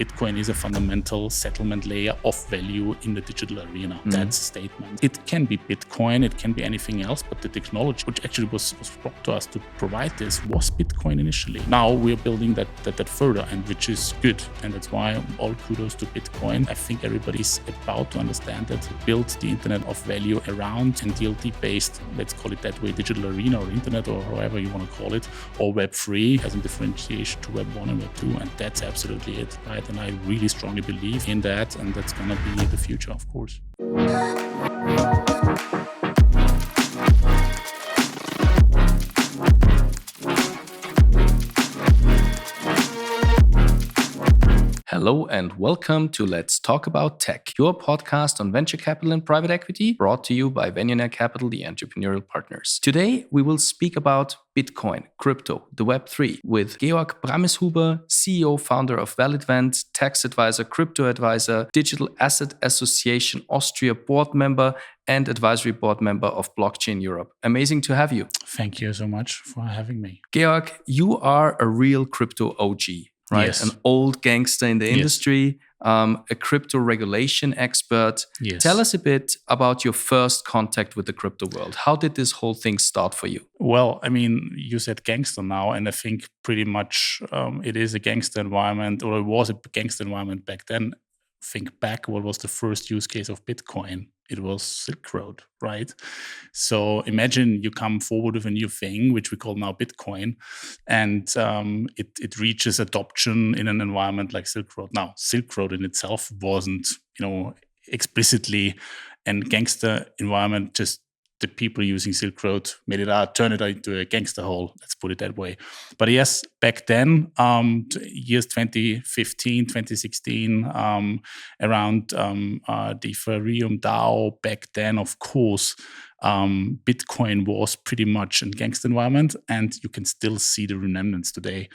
Bitcoin is a fundamental settlement layer of value in the digital arena. That's a statement. It can be Bitcoin, it can be anything else, but the technology which actually was brought to us to provide this was Bitcoin initially. Now we're building that further, and which is good. And that's why all kudos to Bitcoin. I think everybody's about to understand that, build the internet of value around and DLT-based, let's call it that way, digital arena or internet or however you want to call it, or Web3 as a differentiation to Web 1 and Web 2. And that's absolutely it, right? And I really strongly believe in that, and that's going to be the future, of course. Hello and welcome to Let's Talk About Tech, your podcast on venture capital and private equity, brought to you by Venionaire Capital, the entrepreneurial partners. Today, we will speak about Bitcoin, crypto, the Web3, with Georg Brameshuber, CEO, founder of ValidVent, tax advisor, crypto advisor, Digital Asset Association Austria board member, and advisory board member of Blockchain Europe. Amazing to have you. Thank you so much for having me. Georg, you are a real crypto OG. Right, yes. An old gangster in the industry, a crypto regulation expert. Yes. Tell us a bit about your first contact with the crypto world. How did this whole thing start for you? Well, I mean, you said gangster now, and I think pretty much it is a gangster environment, or it was a gangster environment back then. Think back, what was the first use case of Bitcoin? It was Silk Road, right? So imagine you come forward with a new thing, which we call now Bitcoin, and it reaches adoption in an environment like Silk Road. Now, Silk Road in itself wasn't, explicitly a gangster environment. Just the people using Silk Road made it out, turned it into a gangster hole. Let's put it that way. But yes, back then, years 2015, 2016, around the Ethereum DAO, back then, of course, Bitcoin was pretty much a gangster environment, and you can still see the remnants today.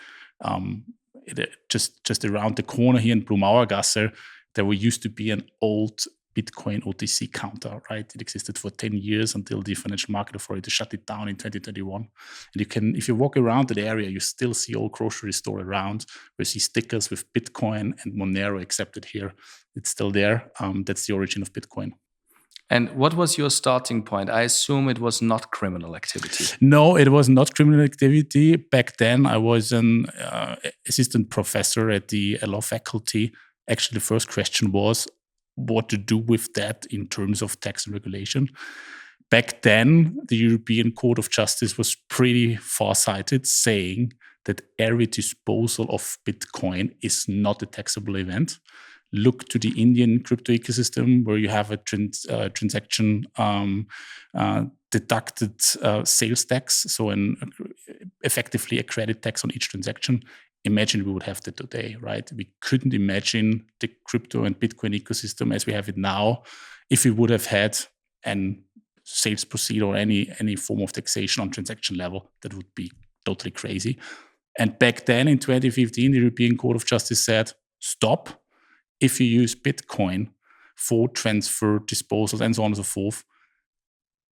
Just around the corner here in Blumauergasse, there used to be an old Bitcoin OTC counter, right? It existed for 10 years until the Financial Market Authority shut it down in 2021. And if you walk around that area, you still see old grocery store around, where you see stickers with Bitcoin and Monero accepted here. It's still there. That's the origin of Bitcoin. And what was your starting point? I assume it was not criminal activity. No, it was not criminal activity. Back then, I was an assistant professor at the law faculty. Actually, the first question was, what to do with that in terms of tax and regulation. Back then, the European Court of Justice was pretty far-sighted, saying that every disposal of Bitcoin is not a taxable event. Look to the Indian crypto ecosystem, where you have a transaction deducted sales tax, so effectively a credit tax on each transaction. Imagine we would have that today, right? We couldn't imagine the crypto and Bitcoin ecosystem as we have it now if we would have had an sales proceed or any form of taxation on transaction level. That would be totally crazy. And back then in 2015, the European Court of Justice said, stop. If you use Bitcoin for transfer, disposals, and so on and so forth,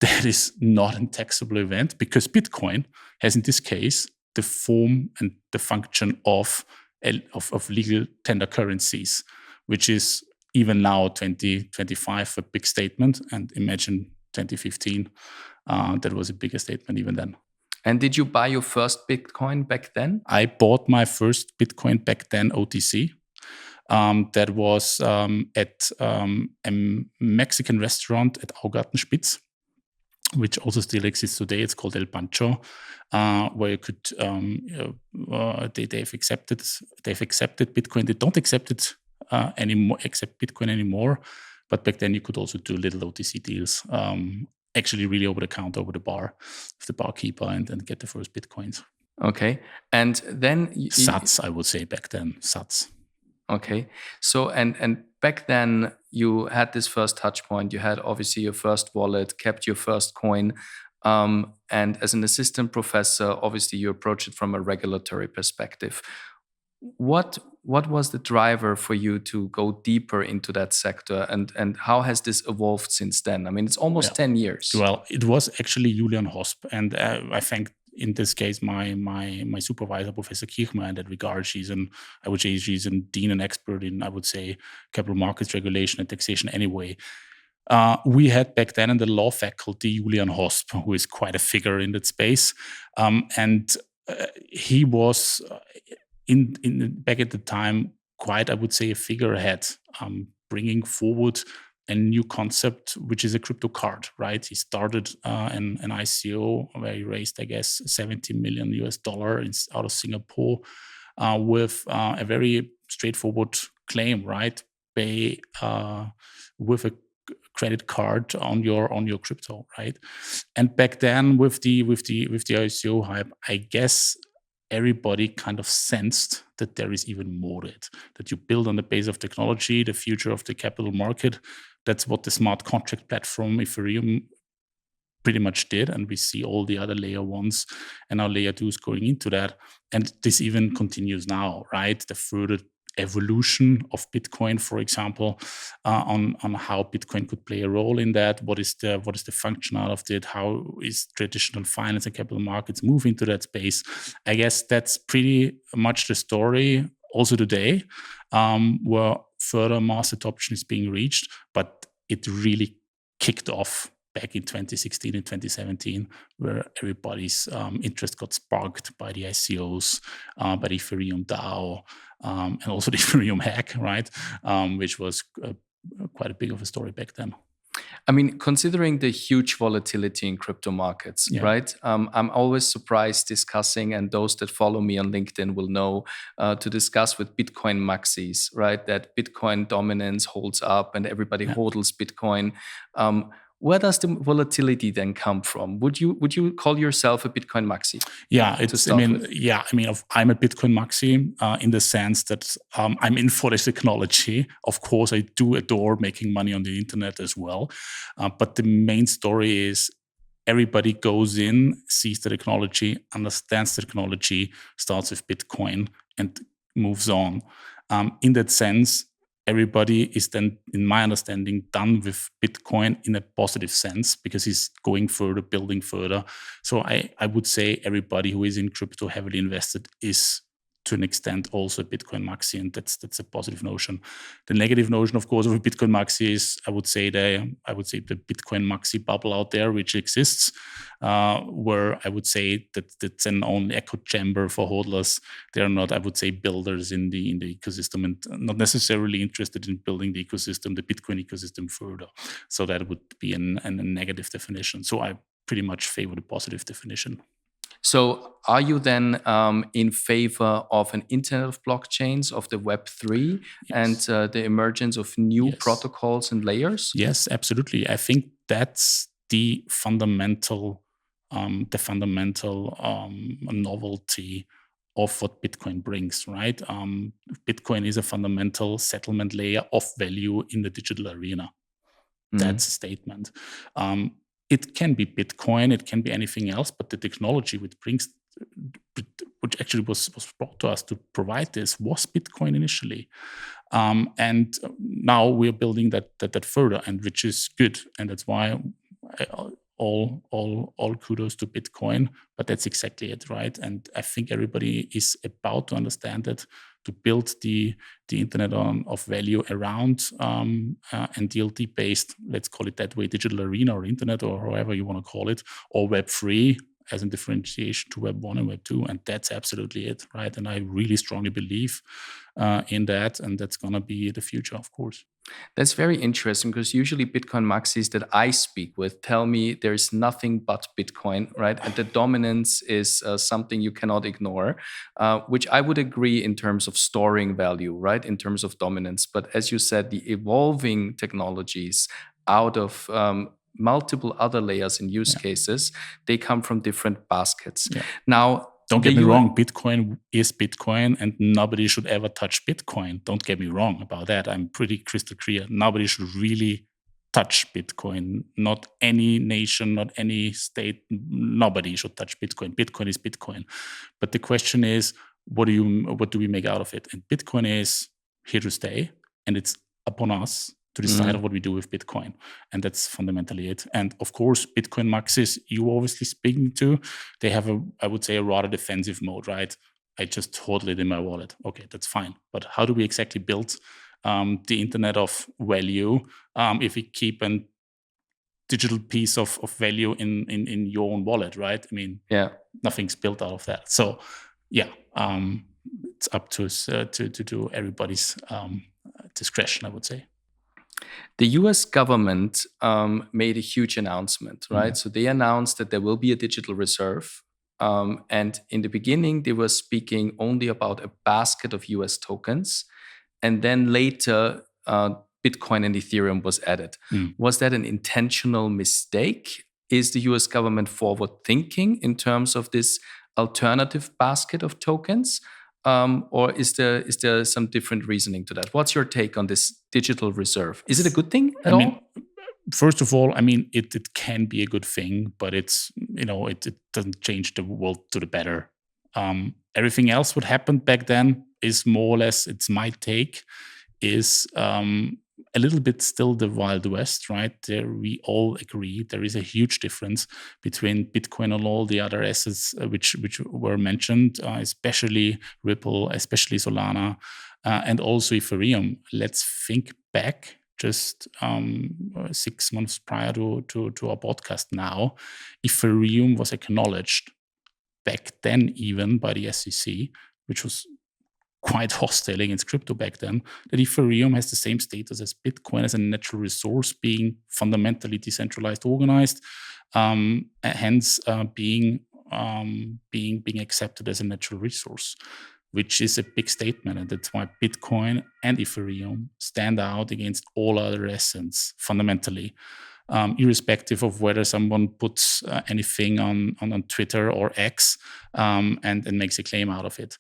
that is not a taxable event, because Bitcoin has, in this case, the form and the function of legal tender currencies, which is even now 2025 a big statement. And imagine 2015, that was a bigger statement even then. And did you buy your first Bitcoin back then? I bought my first Bitcoin back then OTC. That was at a Mexican restaurant at Augartenspitz, which also still exists today. It's called El Pancho, where you could they've accepted Bitcoin. They don't accept it accept Bitcoin anymore. But back then you could also do little OTC deals, actually really over the counter, over the bar, with the barkeeper, and get the first Bitcoins. Okay, and then Sats, I would say back then, Sats. Okay, so and back then you had this first touch point. You had obviously your first wallet, kept your first coin, and as an assistant professor, obviously you approach it from a regulatory perspective. What was the driver for you to go deeper into that sector, and how has this evolved since then? I mean, it's almost 10 years. Well, it was actually Julian Hosp, and I thank in this case, my supervisor, Professor Kirchmeier, in that regard, she's a dean and expert in, I would say, capital markets regulation and taxation anyway. We had back then in the law faculty Julian Hosp, who is quite a figure in that space, and he was back at the time quite, I would say, a figurehead, bringing forward a new concept, which is a crypto card, right? He started an ICO where he raised, I guess, $70 million out of Singapore, with a very straightforward claim, right? Pay with a credit card on your crypto, right? And back then, with the ICO hype, I guess everybody kind of sensed that there is even more to it, that you build on the base of technology, the future of the capital market. That's what the smart contract platform Ethereum pretty much did. And we see all the other layer ones and our layer twos going into that. And this even continues now, right? The further evolution of Bitcoin, for example, on how Bitcoin could play a role in that. What is the function out of it? How is traditional finance and capital markets move into that space? I guess that's pretty much the story also today, where further mass adoption is being reached, but it really kicked off back in 2016 and 2017, where everybody's interest got sparked by the ICOs, by the Ethereum DAO, and also the Ethereum hack, right? Which was quite a big of a story back then. I mean, considering the huge volatility in crypto markets, right? I'm always surprised discussing, and those that follow me on LinkedIn will know, to discuss with Bitcoin maxis, right? That Bitcoin dominance holds up and everybody hodls Bitcoin. Where does the volatility then come from? Would you call yourself a Bitcoin maxi? Yeah, I'm a Bitcoin maxi in the sense that I'm in for the technology. Of course, I do adore making money on the internet as well. But the main story is everybody goes in, sees the technology, understands the technology, starts with Bitcoin, and moves on. In that sense, everybody is then, in my understanding, done with Bitcoin in a positive sense because he's going further, building further. So I would say everybody who is in crypto heavily invested is, to an extent, also a Bitcoin maxi, and that's a positive notion. The negative notion, of course, of a Bitcoin maxi is I would say the Bitcoin maxi bubble out there, which exists, where I would say that that's an own echo chamber for hodlers. They are not, I would say, builders in the ecosystem, and not necessarily interested in building the ecosystem, the Bitcoin ecosystem, further. So that would be a negative definition. So I pretty much favor the positive definition. So are you then in favor of an Internet of Blockchains, of the Web3, and the emergence of new protocols and layers? Yes, absolutely. I think that's the fundamental novelty of what Bitcoin brings, right? Bitcoin is a fundamental settlement layer of value in the digital arena. That's a statement. It can be Bitcoin, it can be anything else, but the technology which actually was brought to us to provide this was Bitcoin initially. And now we're building that further, and which is good. And that's why all kudos to Bitcoin, but that's exactly it, right? And I think everybody is about to understand that, to build the internet of value around and DLT based, let's call it that way, digital arena or internet or however you want to call it, or Web3 as a differentiation to Web 1 and Web 2. And that's absolutely it, right? And I really strongly believe in that, and that's going to be the future, of course. That's very interesting, because usually Bitcoin maxis that I speak with tell me there's nothing but Bitcoin, right? And the dominance is something you cannot ignore, which I would agree in terms of storing value, right? In terms of dominance. But as you said, the evolving technologies out of multiple other layers and use cases, they come from different baskets. Now, don't get me wrong, Bitcoin is Bitcoin, and nobody should ever touch Bitcoin. Don't get me wrong about that. I'm pretty crystal clear. Nobody should really touch Bitcoin. Not any nation, not any state, nobody should touch Bitcoin. Bitcoin is Bitcoin. But the question is, what do we make out of it? And Bitcoin is here to stay, and it's upon us to decide on what we do with Bitcoin. And that's fundamentally it. And of course, Bitcoin maxis you obviously speaking to, they have I would say, a rather defensive mode, right? I just hold it in my wallet. Okay, that's fine. But how do we exactly build the internet of value if we keep a digital piece of value in your own wallet, right? I mean, nothing's built out of that. So yeah, it's up to us to everybody's discretion, I would say. The US government made a huge announcement, right? So they announced that there will be a digital reserve. And in the beginning, they were speaking only about a basket of US tokens. And then later, Bitcoin and Ethereum was added. Was that an intentional mistake? Is the US government forward thinking in terms of this alternative basket of tokens? Or is there some different reasoning to that? What's your take on this digital reserve? Is it a good thing at all? First of all, I mean, it can be a good thing, but it's, it doesn't change the world to the better. Everything else what happened back then is more or less, it's my take, is a little bit still the Wild West, right? There we all agree there is a huge difference between Bitcoin and all the other assets which were mentioned, especially Ripple, especially Solana, and also Ethereum. Let's think back just 6 months prior to our podcast now. Ethereum was acknowledged back then even by the SEC, which was quite hostile against crypto back then, that Ethereum has the same status as Bitcoin as a natural resource, being fundamentally decentralized, organized, hence being accepted as a natural resource, which is a big statement. And that's why Bitcoin and Ethereum stand out against all other assets fundamentally, irrespective of whether someone puts anything on Twitter or X and makes a claim out of it.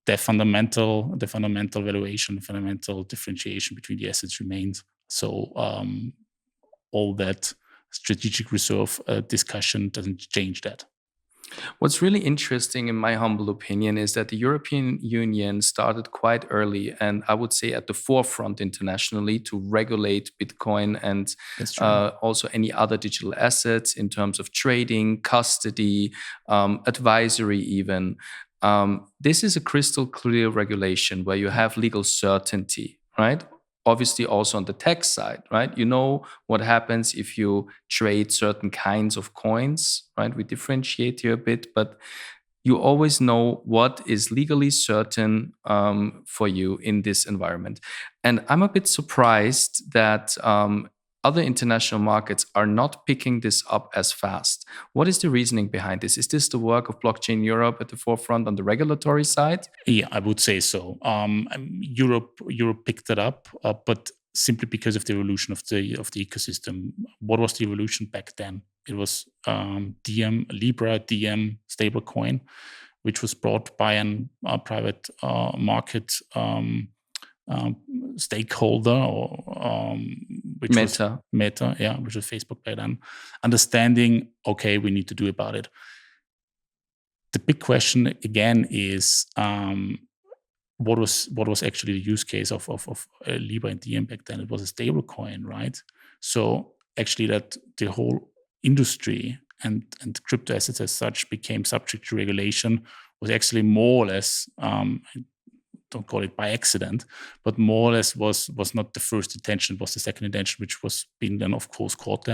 The fundamental valuation, fundamental differentiation between the assets remains. So all that strategic reserve discussion doesn't change that. What's really interesting, in my humble opinion, is that the European Union started quite early, and I would say at the forefront internationally, to regulate Bitcoin and also any other digital assets in terms of trading, custody, advisory even. This is a crystal clear regulation where you have legal certainty, right? Obviously also on the tech side, right? You know what happens if you trade certain kinds of coins, right? We differentiate here a bit, but you always know what is legally certain for you in this environment. And I'm a bit surprised that other international markets are not picking this up as fast. What is the reasoning behind this? Is this the work of Blockchain Europe at the forefront on the regulatory side? Yeah, I would say so. Europe picked it up, but simply because of the evolution of the ecosystem. What was the evolution back then? It was Libra DM stablecoin, which was brought by a private market stakeholder, or which Meta. was Meta, yeah, which was Facebook by then. Understanding, okay, we need to do about it. The big question again is what was actually the use case of Libra and DM back then? It was a stable coin, right? So actually, that the whole industry and crypto assets as such became subject to regulation was actually more or less. Don't call it by accident, but more or less was not the first intention, was the second intention, which was being then, of course, caught.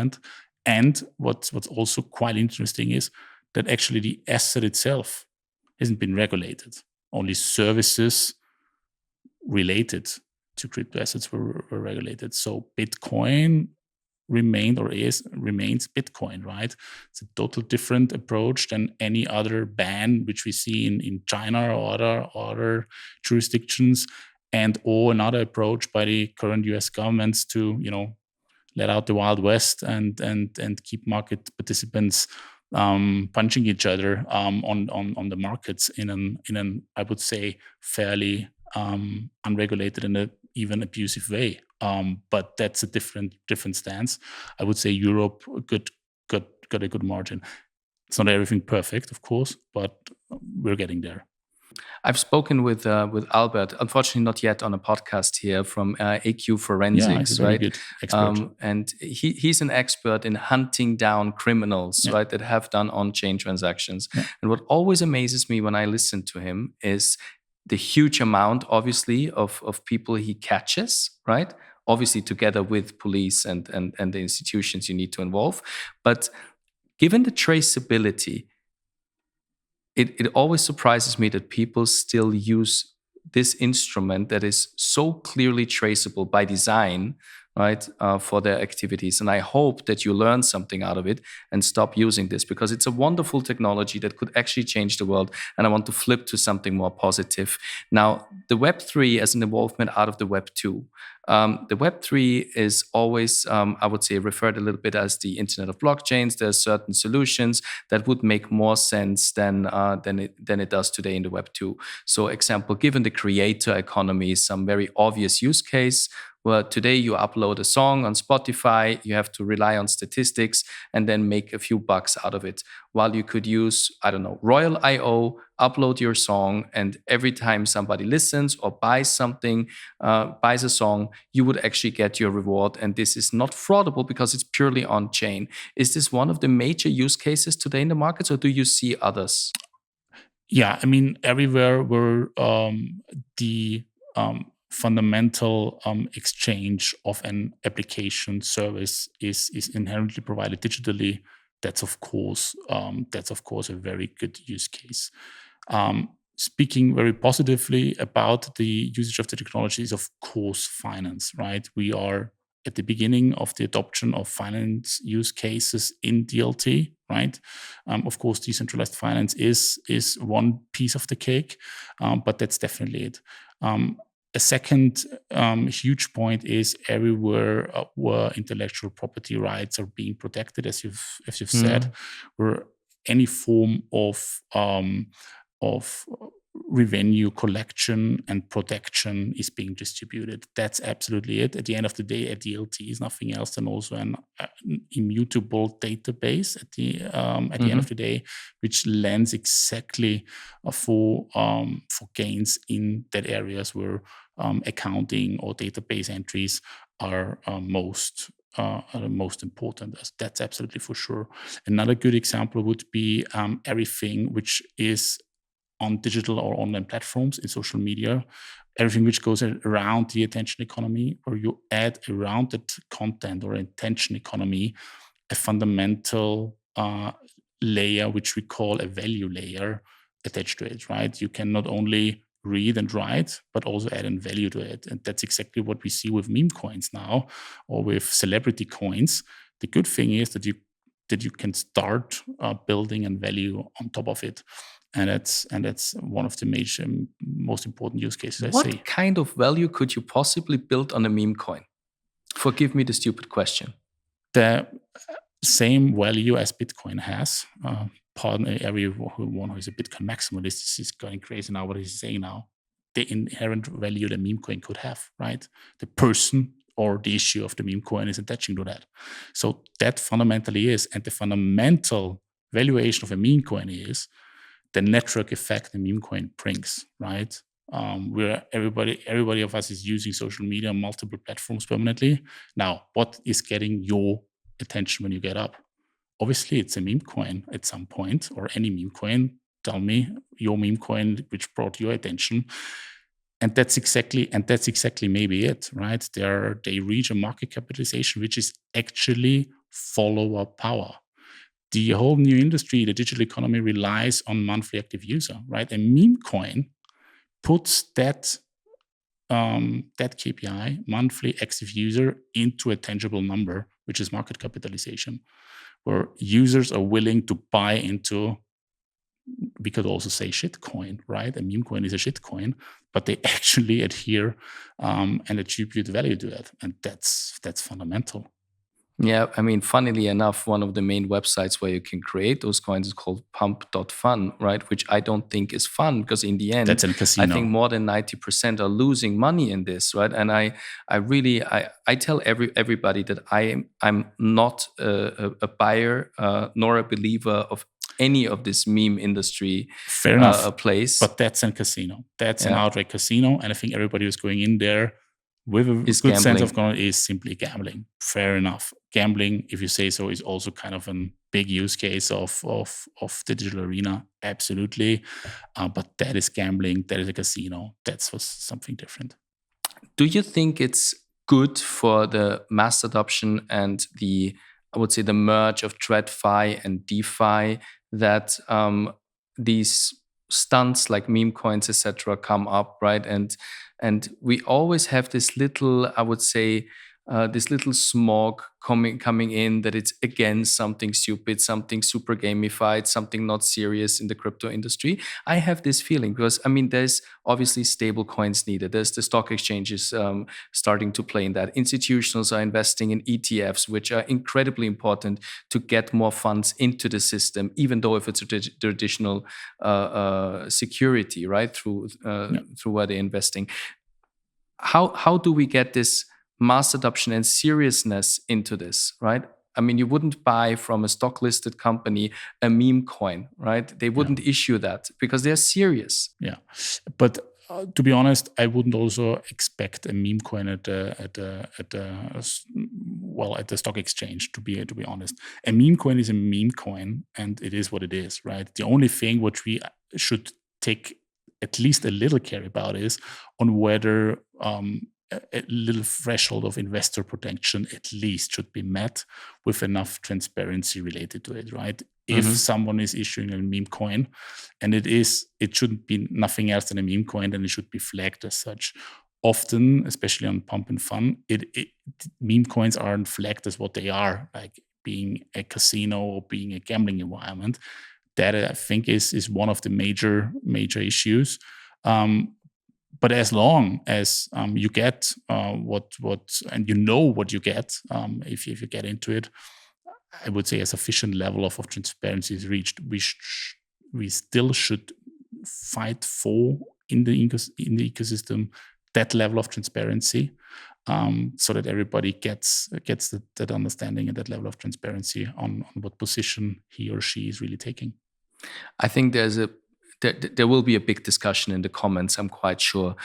And what's also quite interesting is that actually the asset itself hasn't been regulated. Only services related to crypto assets were regulated. So Bitcoin remains Bitcoin, right? It's a total different approach than any other ban which we see in China or other jurisdictions, or another approach by the current US governments to let out the Wild West and keep market participants punching each other on the markets in an I would say fairly unregulated and even abusive way. But that's a different stance. I would say Europe got a good margin. It's not everything perfect, of course, but we're getting there. I've spoken with Albert, unfortunately not yet on a podcast here, from AQ Forensics, Yeah, he's a very right? good expert. And he's an expert in hunting down criminals, Yeah. right, that have done on-chain transactions. Yeah. And what always amazes me when I listen to him is the huge amount, obviously, of people he catches, right? Obviously, together with police and the institutions you need to involve. But given the traceability, it always surprises me that people still use this instrument that is so clearly traceable by design, right, for their activities. And I hope that you learn something out of it and stop using this, because it's a wonderful technology that could actually change the world. And I want to flip to something more positive. Now, the Web3 as an involvement out of the Web2. The Web3 is always, I would say, referred a little bit as the Internet of Blockchains. There are certain solutions that would make more sense than it does today in the Web2. So, example, given the creator economy, some very obvious use case where today you upload a song on Spotify, you have to rely on statistics and then make a few bucks out of it. While you could use, I don't know, Royal.io, upload your song, and every time somebody listens or buys something, buys a song, you would actually get your reward. And this is not fraudable because it's purely on chain. Is this one of the major use cases today in the markets, or do you see others? Yeah, I mean, everywhere where the fundamental exchange of an application service is inherently provided digitally, that's of course a very good use case. Speaking very positively about the usage of the technology is, of course, finance, right? We are at the beginning of the adoption of finance use cases in DLT, right? Of course, decentralized finance is one piece of the cake, but that's definitely it. A second huge point is everywhere where intellectual property rights are being protected, as you've said, where any form of revenue collection and protection is being distributed. That's absolutely it. At the end of the day, a DLT is nothing else than also an immutable database at the end of the day, which lends exactly for gains in that areas where accounting or database entries are most important. That's absolutely for sure. Another good example would be everything which is on digital or online platforms in social media, everything which goes around the attention economy, or you add around that content or attention economy a fundamental layer, which we call a value layer attached to it, right? You can not only read and write, but also add in value to it. And that's exactly what we see with meme coins now, or with celebrity coins. The good thing is that you can start building and value on top of it. And that's one of the major, most important use cases I see. What kind of value could you possibly build on a meme coin? Forgive me the stupid question. The same value as Bitcoin has. Pardon everyone who is a Bitcoin maximalist is going crazy now. What he's saying now, the inherent value the meme coin could have, right? The person or the issue of the meme coin is attaching to that. So that fundamentally is, and the fundamental valuation of a meme coin is the network effect the meme coin brings, right? Where everybody of us is using social media on multiple platforms permanently. Now, what is getting your attention when you get up? Obviously, it's a meme coin at some point, or any meme coin. Tell me your meme coin which brought your attention. And that's exactly maybe it, right? They reach a market capitalization which is actually follower power. The whole new industry, the digital economy, relies on monthly active user, right? A meme coin puts that KPI, monthly active user, into a tangible number, which is market capitalization, where users are willing to buy into. We could also say shitcoin, right? A meme coin is a shitcoin, but they actually adhere and attribute value to it, and that's fundamental. Yeah, I mean, funnily enough, one of the main websites where you can create those coins is called pump.fun, right? Which I don't think is fun, because in the end, that's a casino. I think more than 90% are losing money in this, right? And I tell everybody that I'm not a buyer nor a believer of any of this meme industry Fair enough. plays. But that's a casino. That's an outright casino. And I think everybody who's going in there with a Is good gambling. sense of control is simply gambling. Fair enough. Gambling, if you say so, is also kind of a big use case of the digital arena. Absolutely. But that is gambling. That is a casino. That's something different. Do you think it's good for the mass adoption and the merge of TradFi and DeFi that these stunts like meme coins, etc., come up, right? And we always have this little, this little smog coming in that it's again something stupid, something super gamified, something not serious in the crypto industry. I have this feeling because there's obviously stable coins needed. There's the stock exchanges starting to play in that. Institutionals are investing in ETFs, which are incredibly important to get more funds into the system, even though if it's a traditional security, right, through where they're investing. How do we get this mass adoption and seriousness into this, right? You wouldn't buy from a stock listed company a meme coin, right? They wouldn't issue that because they're serious. Yeah, but to be honest, I wouldn't also expect a meme coin at the stock exchange. To be honest, a meme coin is a meme coin, and it is what it is, right? The only thing which we should take at least a little care about is on whether a little threshold of investor protection at least should be met with enough transparency related to it, right? If someone is issuing a meme coin and it shouldn't be nothing else than a meme coin, then it should be flagged as such. Often, especially on Pump and Fun, meme coins aren't flagged as what they are, like being a casino or being a gambling environment. That I think is one of the major issues. But as long as you get what and you know what you get, if you get into it, I would say a sufficient level of transparency is reached. We still should fight for in the ecosystem that level of transparency, so that everybody gets that understanding and that level of transparency on what position he or she is really taking. I think there will be a big discussion in the comments, I'm quite sure,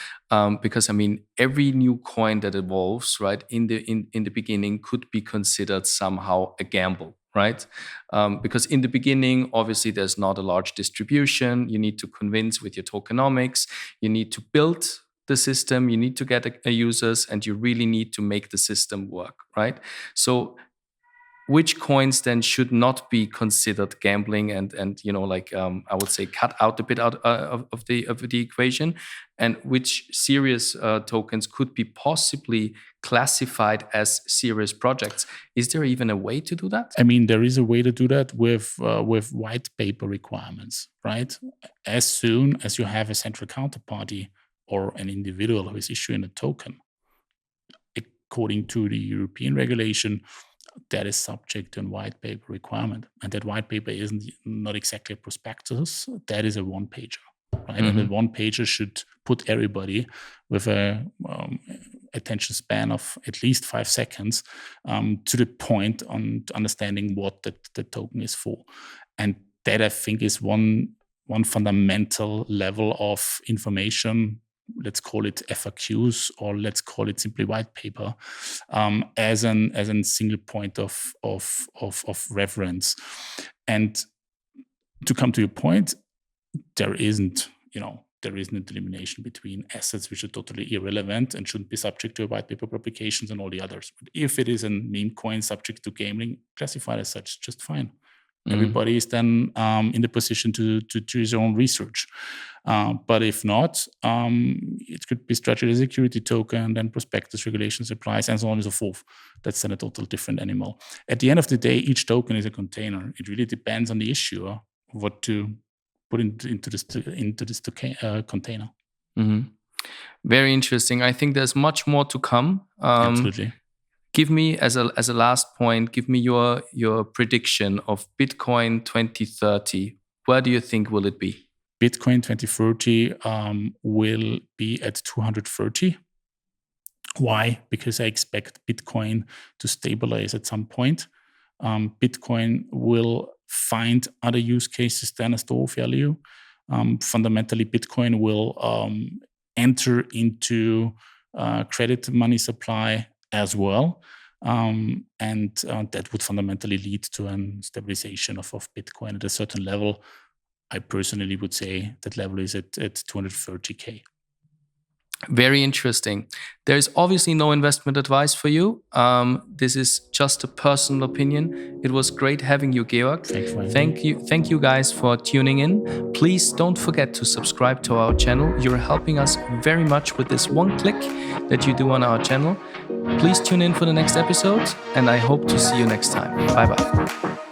because every new coin that evolves, right, in the beginning could be considered somehow a gamble, right? Because in the beginning, obviously, there's not a large distribution. You need to convince with your tokenomics. You need to build the system. You need to get users, and you really need to make the system work, right? So which coins then should not be considered gambling and I would say cut out a bit out of the equation, and which serious tokens could be possibly classified as serious projects? Is there even a way to do that? There is a way to do that with white paper requirements, right? As soon as you have a central counterparty or an individual who is issuing a token, according to the European regulation, that is subject to a white paper requirement. And that white paper is not exactly a prospectus. That is a one-pager, right? And the one-pager should put everybody with a attention span of at least 5 seconds to the point on understanding what the token is for. And that, I think, is one fundamental level of information. Let's call it FAQs, or let's call it simply white paper, as a single point of reference. And to come to your point, there isn't a delineation between assets which are totally irrelevant and shouldn't be subject to white paper publications and all the others. But if it is a meme coin subject to gambling, classified as such, just fine. Everybody is then in the position to do his own research. But if not, it could be structured as a security token, then prospectus regulations applies, and so on and so forth. That's then a total different animal. At the end of the day, each token is a container. It really depends on the issuer what to put into this container. Very interesting. I think there's much more to come. Absolutely. Give me, as a last point, give me your prediction of Bitcoin 2030. Where do you think will it be? Bitcoin 2030 will be at 230. Why? Because I expect Bitcoin to stabilize at some point. Bitcoin will find other use cases than a store of value. Fundamentally, Bitcoin will enter into credit money supply as well. And that would fundamentally lead to a stabilization of Bitcoin at a certain level. I personally would say that level is at 230K. Very interesting. There's obviously no investment advice for you. This is just a personal opinion. It was great having you, Georg. Thank you guys for tuning in. Please don't forget to subscribe to our channel. You're helping us very much with this one click that you do on our channel. Please tune in for the next episode, and I hope to see you next time. Bye-bye.